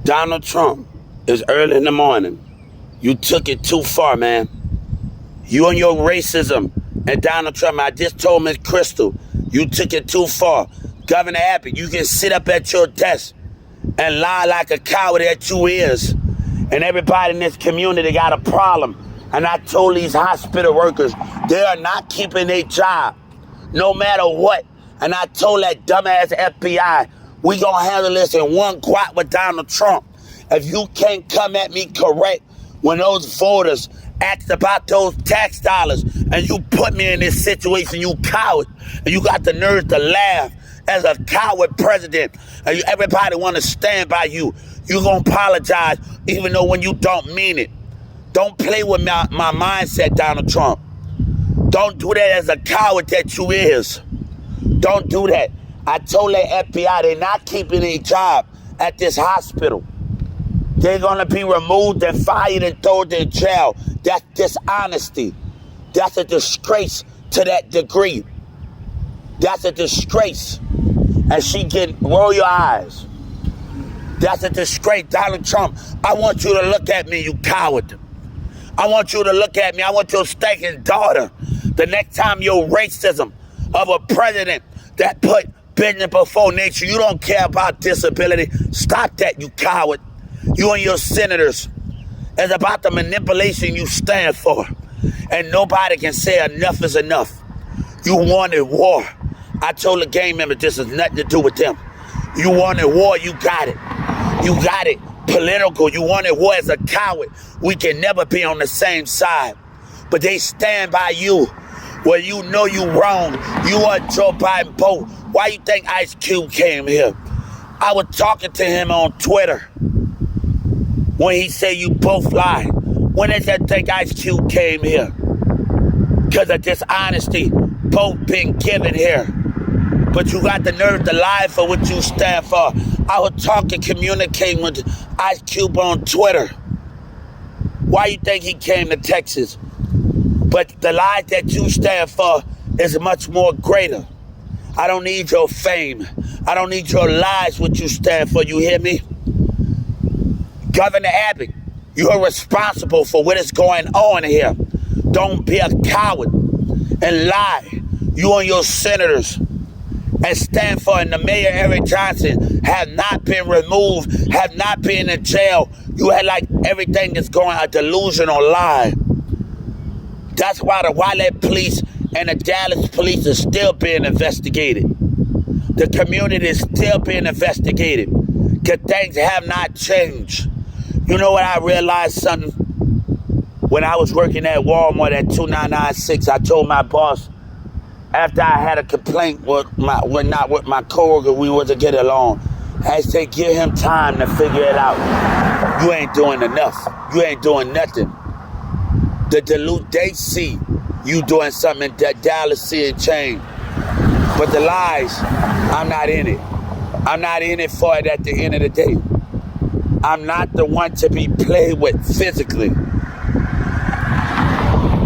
Donald Trump is early in the morning. You took it too far, man. You and your racism and Donald Trump, I just told Miss Crystal, you took it too far. Governor Abbott, you can sit up at your desk and lie like a coward that you is. And everybody in this community got a problem. And I told these hospital workers, they are not keeping their job, no matter what. And I told that dumbass FBI, we gonna handle this in one quat with Donald Trump. If you can't come at me correct when those voters asked about those tax dollars and you put me in this situation, you coward, and you got the nerve to laugh as a coward president, and everybody want to stand by you, you gonna apologize even though when you don't mean it. Don't play with my mindset, Donald Trump. Don't do that as a coward that you is. Don't do that. I told that FBI they're not keeping a job at this hospital. They're gonna be removed and fired and thrown in jail. That's dishonesty. That's a disgrace to that degree. That's a disgrace. And she can roll your eyes. That's a disgrace. Donald Trump, I want you to look at me, you coward. I want you to look at me. I want your stinking daughter. The next time your racism of a president that put business before nature, you don't care about disability. Stop that, you coward. You and your senators. It's about the manipulation you stand for. And nobody can say enough is enough. You wanted war. I told the gang members this has nothing to do with them. You wanted war, you got it. You got it. Political, you wanted war as a coward. We can never be on the same side. But they stand by you. Well, you know you wrong. You are Joe Biden vote. Why you think Ice Cube came here? I was talking to him on Twitter when he said you both lied. When did that think Ice Cube came here? Because of dishonesty, both been given here. But you got the nerve to lie for what you stand for. I was talking, communicating with Ice Cube on Twitter. Why you think he came to Texas? But the lie that you stand for is much more greater. I don't need your fame. I don't need your lies, what you stand for, you hear me? Governor Abbott, you're responsible for what is going on here. Don't be a coward and lie. You and your senators and stand for, and the mayor, Eric Johnson, have not been removed, have not been in jail. You had like everything is going a delusional lie. That's why the Wildlife Police and the Dallas Police are still being investigated. The community is still being investigated because things have not changed. You know what I realized something? When I was working at Walmart at 2996, I told my boss, after I had a complaint with my coworker, we wasn't getting along. I said, give him time to figure it out. You ain't doing enough. You ain't doing nothing. They see you doing something that Dallas see it change. But the lies, I'm not in it. I'm not in it for it at the end of the day. I'm not the one to be played with physically.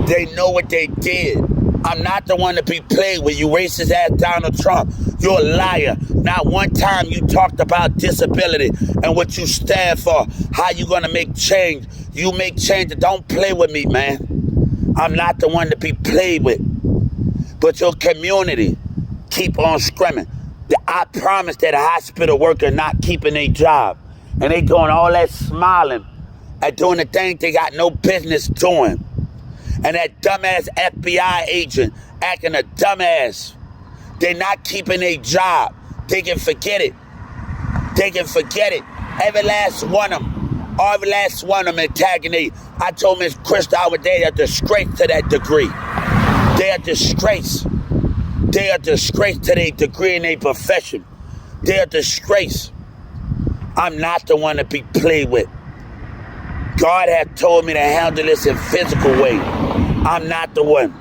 They know what they did. I'm not the one to be played with, you racist ass Donald Trump. You're a liar. Not one time you talked about disability and what you stand for, how you gonna make change. You make change. Don't play with me, man. I'm not the one to be played with. But your community keep on screaming. I promise that a hospital worker not keeping their job. And they doing all that smiling and doing the thing they got no business doing. And that dumbass FBI agent acting a dumbass. They're not keeping their job. They can forget it. They can forget it. Every last one of them. Every last one of them antagonate. I told Miss Crystal they are disgrace to that degree. They are disgrace. They are disgrace to their degree in their profession. They are disgrace. I'm not the one to be played with. God had told me to handle this in a physical way. I'm not the one.